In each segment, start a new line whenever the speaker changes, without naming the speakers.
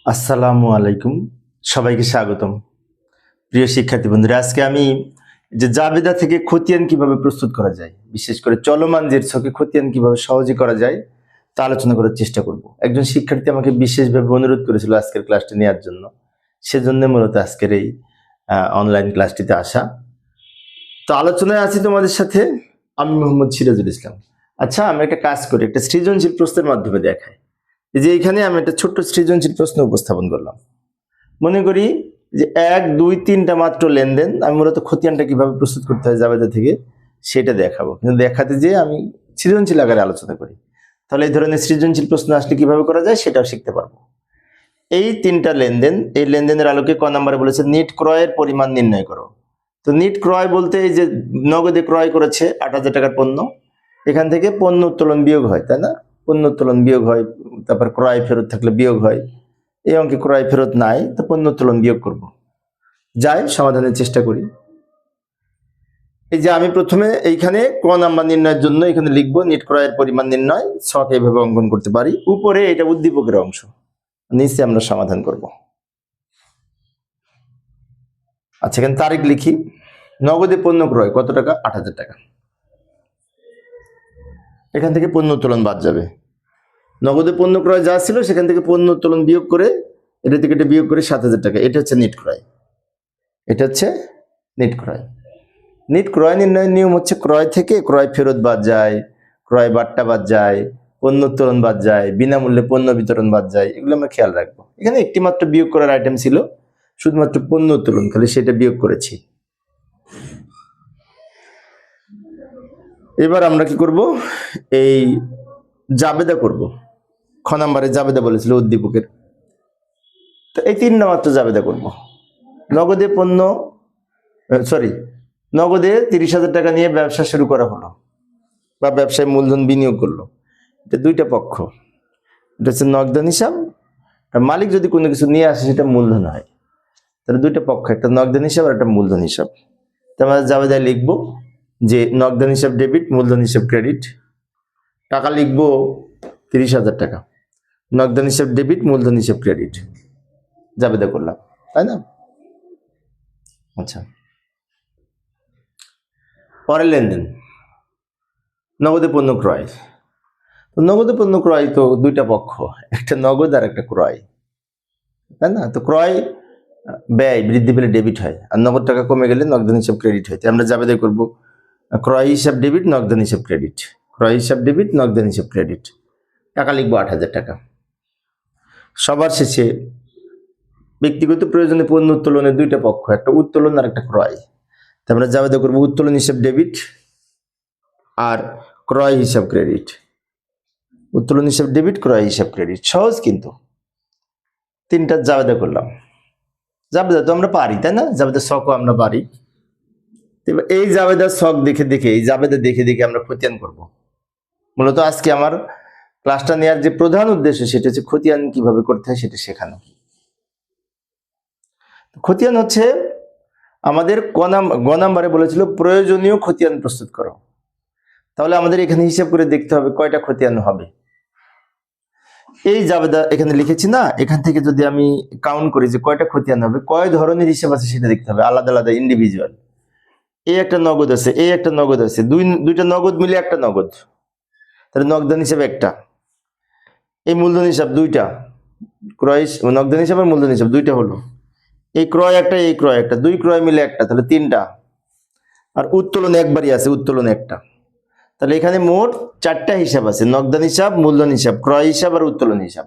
আসসালামু আলাইকুম, সবাইকে স্বাগতম। প্রিয় শিক্ষার্থী বন্ধুরা, আজকে আমি যে জাবেদা থেকে খতিয়ান কিভাবে প্রস্তুত করা যায়, বিশেষ করে চলমান জের ছকে খতিয়ান কিভাবে সহজে করা যায় তা আলোচনা করার চেষ্টা করব। একজন শিক্ষার্থী আমাকে বিশেষভাবে অনুরোধ করেছিল আজকের ক্লাসটা নেওয়ার জন্য, সেজন্য মূলত আজকের এই অনলাইন ক্লাসটিতে আসা। তো আলোচনায় আছি তোমাদের সাথে আমি মোহাম্মদ সিরাজুল ইসলাম। আচ্ছা, আমি একটা কাজ করি, একটা সৃজনশীল প্রশ্নের মাধ্যমে দেখাই। এই যে এখানে আমি একটা ছোট্ট সৃজনশীল প্রশ্ন উপস্থাপন করলাম। মনে করি যে 1, 2, 3টা মাত্র লেনদেন, আমি মূলত খতিয়ানটা কিভাবে প্রস্তুত করতে হয় জাবেদা থেকে সেটা দেখাবো, কিন্তু দেখাতে যেয়ে আমি সৃজনশীল আকারে আলোচনা করি। তাহলে এই ধরনের সৃজনশীল প্রশ্ন আসলে কিভাবে করা যায় সেটাও শিখতে পারবো। এই 3টা লেনদেন, এই লেনদেনের আলোকে ক নাম্বারে বলেছে নিট ক্রয়ের পরিমাণ নির্ণয় করো। তো নিট ক্রয় বলতে এই যে নগদে ক্রয় করেছে 8,000 টাকার পণ্য, এখান থেকে পণ্য উত্তোলন বিয়োগ হয়, তাই না? পণ্য উত্তোলন বিয়োগ হয়, তারপর ক্রয় ফেরত থাকলে বিয়োগ হয়। এই অঙ্কে ক্রয় ফেরত নাই, তো পণ্য উত্তোলন বিয়োগ করব। যাই সমাধানের চেষ্টা করি। এই যে আমি প্রথমে এইখানে ক নাম্বার নির্ণয়ের জন্য এখানে লিখবো নিট ক্রয়ের পরিমাণ নির্ণয়, ছক এইভাবে অঙ্কন করতে পারি। উপরে এটা উদ্দীপকের অংশ, নিচে আমরা সমাধান করব। আচ্ছা, এখানে তারিখ লিখি। নগদে পণ্য ক্রয় কত টাকা? 8,000 টাকা। এখান থেকে পণ্য উত্তোলন বাদ যাবে। নগদে পণ্য ক্রয় যা ছিল সেখান থেকে পণ্য উত্তোলন বিয়োগ করে, এটা থেকে এটা বিয়োগ করে 7,000 টাকা। এটা হচ্ছে নিট ক্রয়, এটা হচ্ছে নিট ক্রয়। নিট ক্রয় নির্ণয়ের নিয়ম হচ্ছে ক্রয় থেকে ক্রয় ফেরত বাদ যায়, ক্রয় বাট্টা বাদ যায়, পণ্য উত্তোলন বাদ যায়, বিনামূল্যে পণ্য বিতরণ বাদ যায়। এগুলো আমরা খেয়াল রাখবো। এখানে একটি মাত্র বিয়োগ করার আইটেম ছিল, শুধুমাত্র পণ্য উত্তোলন, খালি সেটা বিয়োগ করেছি। এবার আমরা কি করব? এই জাবেদা করব। খ নাম্বারে জাবেদা বলেছিল উদ্দীপকের, তো এই 3টা মাত্র জাবেদা করব। নগদে পণ্য নগদে 30,000 টাকা নিয়ে ব্যবসা শুরু করা হলো বা ব্যবসায় মূলধন বিনিয়োগ করলো। এটা দুইটা পক্ষ, এটা হচ্ছে নগদান হিসাব, আর মালিক যদি কোনো কিছু নিয়ে আসে সেটা মূলধন হয়। তাহলে দুইটা পক্ষ, একটা নগদান হিসাব আর একটা মূলধন হিসাব। তো আমরা জাবেদায় লিখবো যে নগদান হিসাব ডেবিট, মূলধন হিসাব ক্রেডিট। টাকা লিখবো 30,000 টাকা, নগদান হিসাব ডেবিট, মূলধন হিসাব ক্রেডিট। জাবেদা করলাম, তাই না? আচ্ছা, পরের লেনদেন নগদে পণ্য ক্রয়। তো নগদে পণ্য ক্রয় তো দুইটা পক্ষ, একটা নগদ আর একটা ক্রয়, তাই না? তো ক্রয় ব্যয় বৃদ্ধি পেলে ডেবিট হয়, আর নগদ টাকা কমে গেলে নগদান হিসাব ক্রেডিট হয়। আমরা জাবেদা করব ক্রয় হিসাব ডেবিট, নগদান হিসাব ক্রেডিট। ক্রয় হিসাব ডেবিট, নগদান হিসাব ক্রেডিট। টাকা লিখবো 8,000 টাকা। সবার শেষে ব্যক্তিগত প্রয়োজনে পণ্য উত্তোলনের দুইটা পক্ষ, একটা উত্তোলন আর একটা ক্রয়। আমরা জাবেদা করবো উত্তোলন হিসাব ডেবিট আর ক্রয় হিসাব ক্রেডিট। উত্তোলন হিসাব ডেবিট, ক্রয় হিসাব ক্রেডিট। সহজ কিন্তু। 3টা জাবেদা করলাম। জাবেদা তো আমরা পারি, তাই না? জাবেদা ছকও আমরা পারি। এই জাবেদার ছক দেখে দেখে, এই জাবেদা দেখে দেখে আমরা খতিয়ান করব। মূলত আজকে আমার ক্লাসটা নেওয়ার যে প্রধান উদ্দেশ্য সেটা হচ্ছে খতিয়ান কিভাবে করতে হয় সেটা শেখানো। খতিয়ান হচ্ছে আমাদের গ নাম্বারে বলেছিল প্রয়োজনীয় খতিয়ান প্রস্তুত করো। তাহলে আমাদের এখানে হিসাব করে দেখতে হবে কয়টা খতিয়ান হবে। এই জাবেদা এখানে লিখেছি না, এখান থেকে যদি আমি কাউন্ট করি যে কয়টা খতিয়ান হবে, কয় ধরনের হিসাব আছে সেটা দেখতে হবে, আলাদা আলাদা ইন্ডিভিজুয়াল। এই একটা নগদ আছে, এই একটা নগদ আছে, দুইটা নগদ মিলে একটা নগদ, তাহলে নগদান হিসাব একটা। এই মূলধন হিসাব দুইটা, ক্রয় নগদান হিসাব আর মূলধন হিসাব দুইটা হলো। এই ক্রয় একটা, এই ক্রয় একটা, দুই ক্রয় মিলে একটা, তাহলে 3টা। আর উত্তোলন একবারই আছে, উত্তোলন একটা। তাহলে এখানে মোট 4টা হিসাব আছে, নগদান হিসাব, মূলধন হিসাব, ক্রয় হিসাব আর উত্তোলন হিসাব।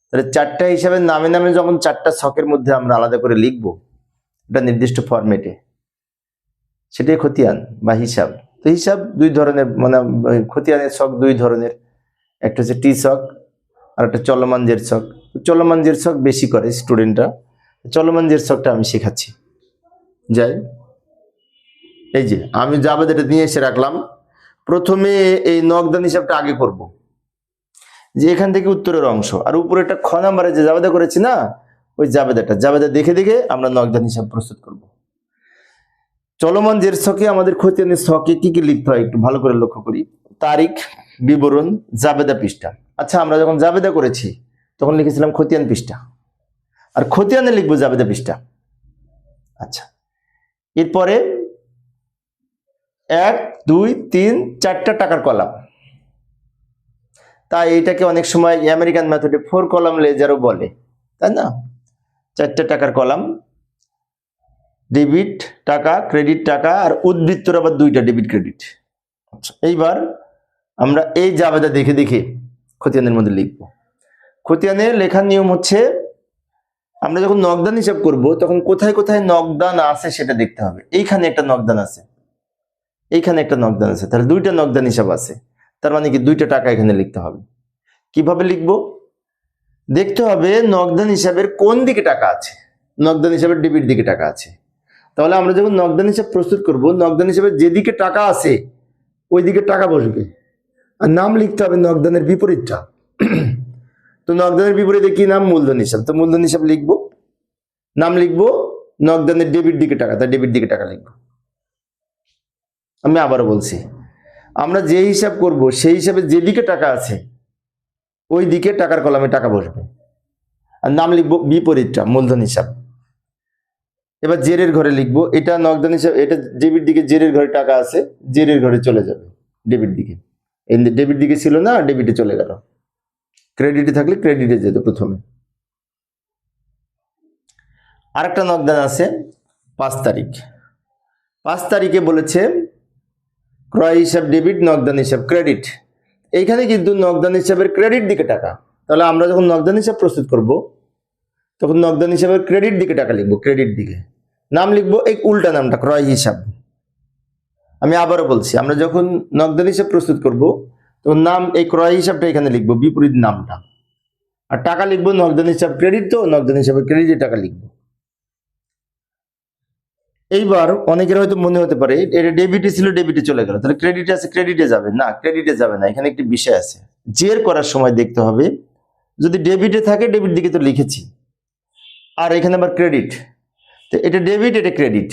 তাহলে 4টা হিসাবের নামে নামে যখন 4টা ছকের মধ্যে আমরা আলাদা করে লিখবো এটা নির্দিষ্ট ফরম্যাটে, সেটাই খতিয়ান বা হিসাব। তো হিসাব দুই ধরনের, মানে খতিয়ানের ছক দুই ধরনের, একটা হচ্ছে টি ছক আর একটা চলমান জের ছক। চলমান জের ছক বেশি করে স্টুডেন্টরা, চলমান জের ছকটা আমি শেখাচ্ছি। যাই, এই যে আমি জাবেদাটা নিয়ে এসে রাখলাম। প্রথমে এই নগদান হিসাবটা আগে করব, যে এখান থেকে উত্তরের অংশ, আর উপরে একটা খ নাম্বারে যে জাবেদা করেছি না, ওই জাবেদা দেখে দেখে আমরা নগদান হিসাব প্রস্তুত করব। চলমান জের ছকে আমাদের খতিয়ানের ছকে কি কি লিখতে হয় একটু ভালো করে লক্ষ্য করি। তারিখ, বিবরণ, জাবেদা পৃষ্ঠা। আচ্ছা, আমরা যখন জাবেদা করেছি তখন লিখেছিলাম খতিয়ান পৃষ্ঠা, আর খতিয়ানে লিখবো জাবেদা পৃষ্ঠা। আচ্ছা, এরপরে 1 2 3 4টা টাকার কলাম, তাই এটাকে অনেক সময় আমেরিকান মেথডে 4 কলাম লেজারও বলে, তাই না? 4টা টাকার কলাম, ডেবিট টাকা, ক্রেডিট টাকা, আর উদ্বৃত্তর আবার 2টা ডেবিট ক্রেডিট। আচ্ছা, এইবার আমরা এই জাবেদা দেখে দেখে খতিয়ানের মধ্যে লিখব। খতিয়ানে লেখার নিয়ম হচ্ছে, আমরা যখন নগদান হিসাব করব তখন কোথায় কোথায় নগদান আছে সেটা দেখতে হবে। এইখানে একটা নগদান আছে, এইখানে একটা নগদান আছে, তাহলে 2টা নগদান হিসাব আছে, তার মানে কি 2টা টাকা এখানে লিখতে হবে। কিভাবে লিখব? দেখতে হবে নগদান হিসাবের কোন দিকে টাকা আছে। নগদান হিসাবের ডেবিট দিকে টাকা আছে, তাহলে আমরা যখন নগদান হিসাব প্রস্তুত করব, নগদান হিসাবে যেদিকে টাকা আছে ওই দিকে টাকা বসবে, আর নাম লিখতে হবে নগদানের বিপরীতটা। তো নগদানের বিপরীতে কি নাম? মূলধন হিসাব। তো মূলধন হিসাব লিখবো, নাম লিখবো নগদানের ডেবিট দিকে টাকা, তাই ডেবিট দিকে টাকা লিখবো। আমি আবারও বলছি, আমরা যে হিসাব করব সেই হিসাবে যেদিকে টাকা আছে ওই দিকে টাকার কলামে টাকা বসবে, আর নাম লিখবো বিপরীতটা মূলধন হিসাব। এবার জেরের ঘরে লিখবো, এটা নগদান হিসাব, এটা ডেবিট দিকে জেরের ঘরে টাকা আছে, জেরের ঘরে চলে যাবে ডেবিট দিকে। এই ডেবিট দিকে ছিল না, ডেবিটে চলে গেল। ক্রেডিটে থাকলে ক্রেডিটে যেত প্রথমে। আরেকটা নগদান আছে 5 তারিখ। 5 তারিখে বলেছে ক্রয় হিসাব ডেবিট, নগদান হিসাব ক্রেডিট। এইখানে কিন্তু নগদান হিসাবের ক্রেডিট দিকে টাকা, তাহলে আমরা যখন নগদান হিসাব প্রস্তুত করব তখন নগদান হিসাবের ক্রেডিট দিকে টাকা লিখবো, ক্রেডিট দিকে। নাম লিখবো এই উল্টা নামটা, ক্রয় হিসাব। আমি আবারও বলছি, আমরা যখন নগদান হিসাব প্রস্তুত করব তখন নাম এই ক্রয় হিসাবটা এখানে লিখবো, বিপরীত নামটা, আর টাকা লিখবো নগদান হিসাব ক্রেডিট, তো নগদান হিসাবে ক্রেডিটে টাকা লিখবো। এইবার অনেকের হয়তো মনে হতে পারে এটা ডেবিটে ছিল, ডেবিটে চলে গেল, তাহলে ক্রেডিটে আছে, ক্রেডিটে যাবে না। ক্রেডিটে যাবে না, এখানে একটি বিষয় আছে, জের করার সময় দেখতে হবে যদি ডেবিটে থাকে ডেবিট দিকে তো লিখেছি, আর এখানে আবার ক্রেডিট, তো এটা ডেবিট এটা ক্রেডিট,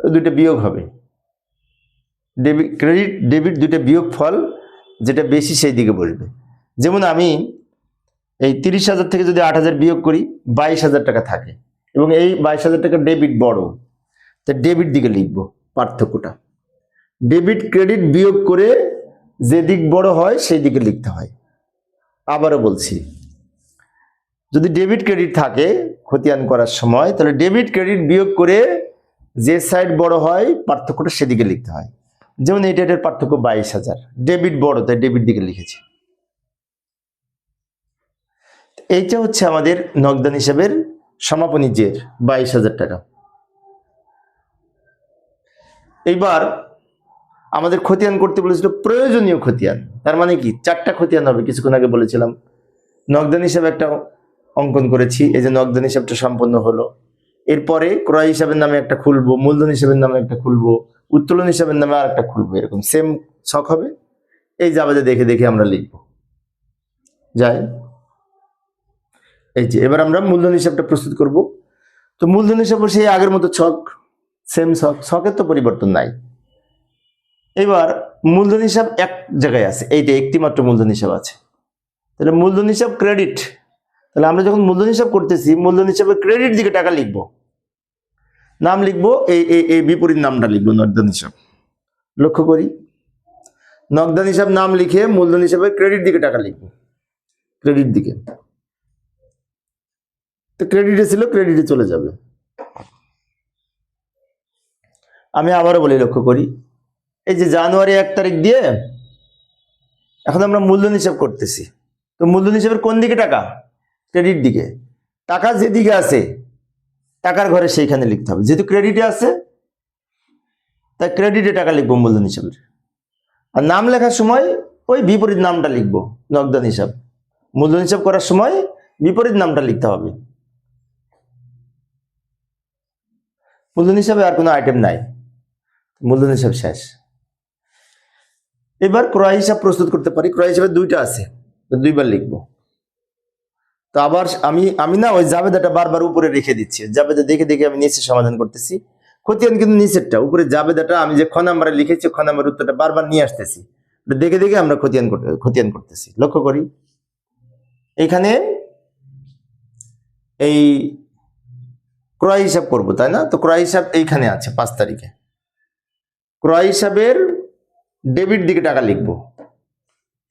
দুইটা বিয়োগ হবে। ডেবিট ক্রেডিট ডেবিট দুইটা বিয়োগ ফল, যেটা বেশি সেই দিকে বসবে। যেমন আমি এই 30,000 থেকে যদি 8,000 বিয়োগ করি 22,000 টাকা থাকে, এবং এই 22,000 টাকা ডেবিট বড়, তা ডেবিট দিকে লিখবো পার্থক্যটা। ডেবিট ক্রেডিট বিয়োগ করে যে দিক বড় হয় সেই দিকে লিখতে হয়। আবারও বলছি, যদি ডেবিট ক্রেডিট থাকে খতিয়ান করার সময়, তাহলে ডেবিট ক্রেডিট বিয়োগ করে যে সাইড বড় হয় পার্থক্যটা সেদিকে লিখতে হয়। যেমন এটার পার্থক্য 22,000, ডেবিট বড় তাই ডেবিট দিকে লিখেছি। এইটা হচ্ছে আমাদের নগদান হিসাবের সমাপনী জের, 22,000 টাকা। এইবার আমাদের খতিয়ান করতে বলেছিল প্রয়োজনীয় খতিয়ান, তার মানে কি 4টা খতিয়ান হবে, কিছুক্ষণ আগে বলেছিলাম। নগদান হিসাবে একটা অঙ্কন করেছি, এই যে নগদান হিসাবটা সম্পন্ন হলো। এরপরে ক্রয় হিসাবের নামে একটা খুলবো, মূলধন হিসাবের নামে একটা খুলবো, উত্তোলন হিসাবের নামে আর একটা খুলবো, এরকম সেম ছক হবে। এই জাবেদা দেখে দেখে আমরা লিখব। যাই, এই যে এবার আমরা মূলধন হিসাবটা প্রস্তুত করব। তো মূলধন হিসাব সেই আগের মতো ছক, সেম ছক, ছকের তো পরিবর্তন নাই। এবার মূলধন হিসাব এক জায়গায় আছে, এইটা একটি মাত্র মূলধন হিসাব আছে, তাহলে মূলধন হিসাব ক্রেডিট। তাহলে আমরা যখন মূলধন হিসাব করতেছি মূলধন হিসাবে ক্রেডিট দিকে টাকা লিখবো, নাম লিখবো এই বিপরীত নামটা লিখবো নগদান হিসাব। লক্ষ্য করি, নগদান হিসাব নাম লিখে মূলধন হিসাবে ক্রেডিট দিকে টাকা লিখবো, ক্রেডিট দিকে। তো ক্রেডিটে ছিল ক্রেডিটে চলে যাবে। আমি আবারও বলি, লক্ষ্য করি, এই যে জানুয়ারি 1 তারিখ দিয়ে এখন আমরা মূলধন হিসাব করতেছি। তো মূলধন হিসাবের কোন দিকে টাকা? ক্রেডিট দিকে। টাকা যেদিকে আছে টাকার ঘরে সেইখানে লিখতে হবে, যেহেতু ক্রেডিটে আছে তাই ক্রেডিটে টাকা লিখবো মূলধন হিসাবের। আর নাম লেখার সময় ওই বিপরীত নামটা লিখবো, নগদান হিসাব। মূলধন হিসাব করার সময় বিপরীত নামটা লিখতে হবে। মূলধন হিসাবে আর কোনো আইটেম নাই, মূলধন হিসাব শেষ। এবার ক্রয় হিসাব প্রস্তুত করতে পারি। ক্রয় হিসাবে 2টা আছে, 2বার লিখবো। তো আবার আমি না ওই জাবেদাটা বারবার উপরে রেখে দিচ্ছি, জাবেদা দেখে দেখে আমি নিচে সমাধান করতেছি। খতিয়ান কিন্তু নিচেরটা, উপরে জাবেদাটা আমি যে খ নাম্বারে লিখেছি খ নাম্বার উত্তরটা বারবার নিয়ে আসতেছি, দেখে দেখে আমরা খতিয়ান করতেছি। লক্ষ্য করি, এখানে এই ক্রয় হিসাব করব, তাই না? তো ক্রয় হিসাব এইখানে আছে 5 তারিখে। ক্রয় হিসাবের ডেবিট দিকে টাকা লিখব,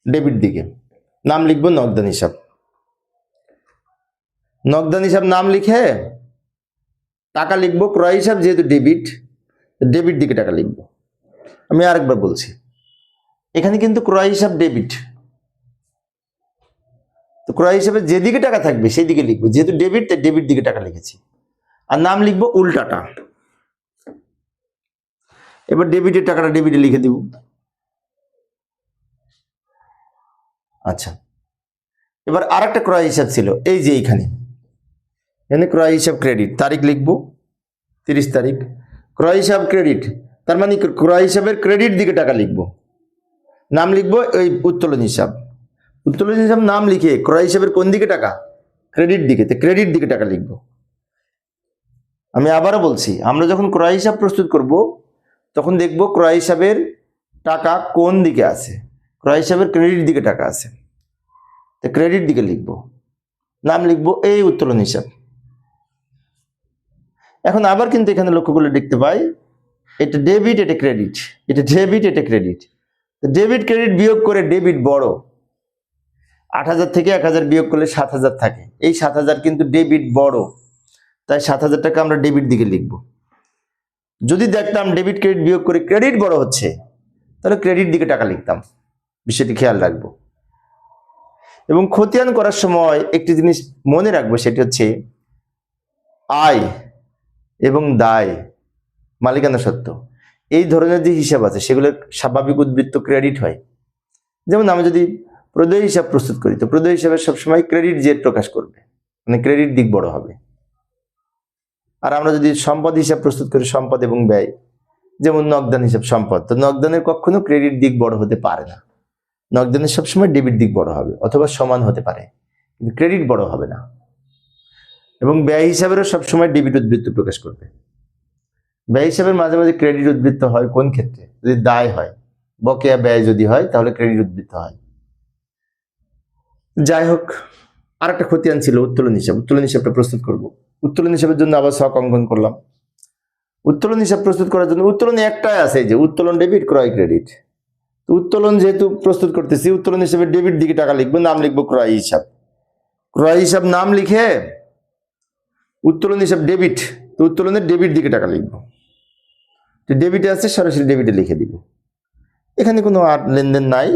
ডেবিট দিকে নাম লিখব নগদান হিসাব। নগদান হিসাব নাম লিখে টাকা লিখব ক্রয় হিসাব, যেহেতু ডেবিট, ডেবিট দিকে টাকা লিখব। আমি আরেকবার বলছি, এখানে কিন্তু ক্রয় হিসাব ডেবিট, তো ক্রয় হিসাবে যেদিকে টাকা থাকবে সেই দিকে লিখবো, যেহেতু ডেবিট তাই ডেবিট দিকে টাকা লিখেছি। আর নাম লিখবো উল্টাটা। এবার ডেবিটের টাকাটা ডেবিটে লিখে দিব। আচ্ছা, এবার আরেকটা ক্রয় হিসাব ছিল, এই যে এখানে ক্রয় হিসাব ক্রেডিট, তারিখ লিখবো 30 তারিখ। ক্রয় হিসাব ক্রেডিট, তার মানে ক্রয় হিসাবের ক্রেডিট দিকে টাকা লিখবো, নাম লিখবো ওই উত্তোলন হিসাব। উত্তোলন হিসাব নাম লিখে ক্রয় হিসাবের কোন দিকে টাকা, ক্রেডিট দিকে, তো ক্রেডিট দিকে টাকা লিখবো। আমি আবারও বলছি, আমরা যখন ক্রয় হিসাব প্রস্তুত করব তখন দেখব ক্রয় হিসাবের টাকা কোন দিকে আছে, ক্রয় হিসাবের ক্রেডিট দিকে টাকা আছে, তো ক্রেডিট দিকে লিখব, নাম লিখব এই উত্তোলন হিসাব। এখন আবার কিন্তু এখানে লক্ষ্য করলে দেখতে পাই এটা ডেবিট, এটা ক্রেডিট, এটা ডেবিট, এটা ক্রেডিট। ডেবিট ক্রেডিট বিয়োগ করে ডেবিট বড়, 8,000 থেকে 1,000 বিয়োগ করলে 7,000 থাকে, এই 7,000 কিন্তু ডেবিট বড়, তাই 7,000 টাকা আমরা ডেবিট দিকে লিখব। যদি দেখতাম ডেবিট ক্রেডিট বিয়োগ করে ক্রেডিট বড় হচ্ছে, তাহলে ক্রেডিট দিকে টাকা লিখতাম। বিষয়টি খেয়াল রাখবো। এবং খতিয়ান করার সময় একটি জিনিস মনে রাখবো, সেটি হচ্ছে আয় এবং দায়, মালিকানা সত্ত্ব, এই ধরনের যে হিসাব আছে সেগুলোর স্বাভাবিক উদ্বৃত্ত ক্রেডিট হয়। যেমন আমি যদি প্রদেয় হিসাব প্রস্তুত করি, তো প্রদেয় হিসাবে সবসময় ক্রেডিট জেড প্রকাশ করবে, মানে ক্রেডিট দিক বড় হবে। আর আমরা যদি সম্পদ হিসাব প্রস্তুত করি, সম্পদ এবং ব্যয়, যেমন নগদান হিসাব সম্পদ, তো নগদানের কখনো ক্রেডিট দিক বড় হতে পারে না, নগদানের সবসময় ডেবিট দিক বড় হবে, অথবা সমান হতে পারে, কিন্তু ক্রেডিট বড় হবে না। এবং ব্যয় হিসাবেরও সবসময় ডেবিট উদ্বৃত্ত প্রকাশ করবে। ব্যয় হিসাবের মাঝে মাঝে ক্রেডিট উদ্বৃত্ত হয় কোন ক্ষেত্রে, যদি দায় হয়, বকেয়া ব্যয় যদি হয়, তাহলে ক্রেডিট উদ্বৃত্ত হয়। যাই হোক, আর একটা খতিয়ান ছিল উত্তোলন হিসাব। উত্তোলন হিসাবটা প্রস্তুত করব। উত্তোলন হিসাবের জন্য আবার ছক অঙ্কন করলাম। উত্তোলন হিসাব প্রস্তুত করার জন্য উত্তোলন একটাই আছে, যে উত্তোলন ডেবিট, ক্রয় ক্রেডিট। তো উত্তোলন যেহেতু প্রস্তুত করতেছি, উত্তোলন হিসাবে ডেবিট দিকে টাকা লিখবো, নাম লিখবো ক্রয় হিসাব। ক্রয় হিসাব নাম লিখে উত্তোলন হিসাব ডেবিট, তো উত্তোলনের ডেবিট দিকে টাকা লিখবো। ডেবিটে আছে, সরাসরি ডেবিটে লিখে দিব। এখানে কোনো আর লেনদেন নাই,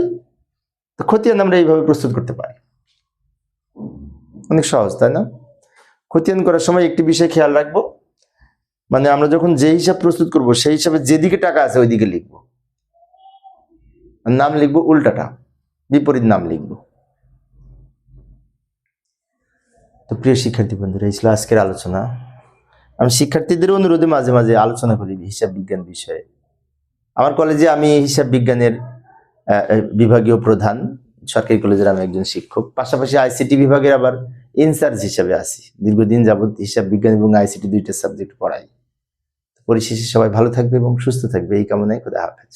তো খতিয়ান আমরা এইভাবে প্রস্তুত করতে পারি। অনেক সহজ, তাই না? খতিয়ান করার সময় একটি বিষয় খেয়াল রাখবো, মানে আমরা যখন যে হিসাব প্রস্তুত করব সেই হিসাবে যেদিকে টাকা আছে ওই দিকে লিখবো, নাম লিখবো উল্টাটা, বিপরীত নাম লিখবো। তো প্রিয় শিক্ষার্থী বন্ধুরা, এই ছিল আজকের আলোচনা। আমি শিক্ষার্থীদের অনুরোধে মাঝে মাঝে আলোচনা করি হিসাব বিজ্ঞান বিষয়ে। আমার কলেজে আমি হিসাব বিজ্ঞানের বিভাগীয় প্রধান, সরকারি কলেজের আমি একজন শিক্ষক, পাশাপাশি আইসিটি বিভাগের আবার ইনচার্জ হিসাবে আছি। দীর্ঘদিন যাবত হিসাব বিজ্ঞান এবং আইসিটি দুইটা সাবজেক্ট পড়াই। পরিশেষে সবাই ভালো থাকবে এবং সুস্থ থাকবে, এই কামনায় খোদা হাফেজ।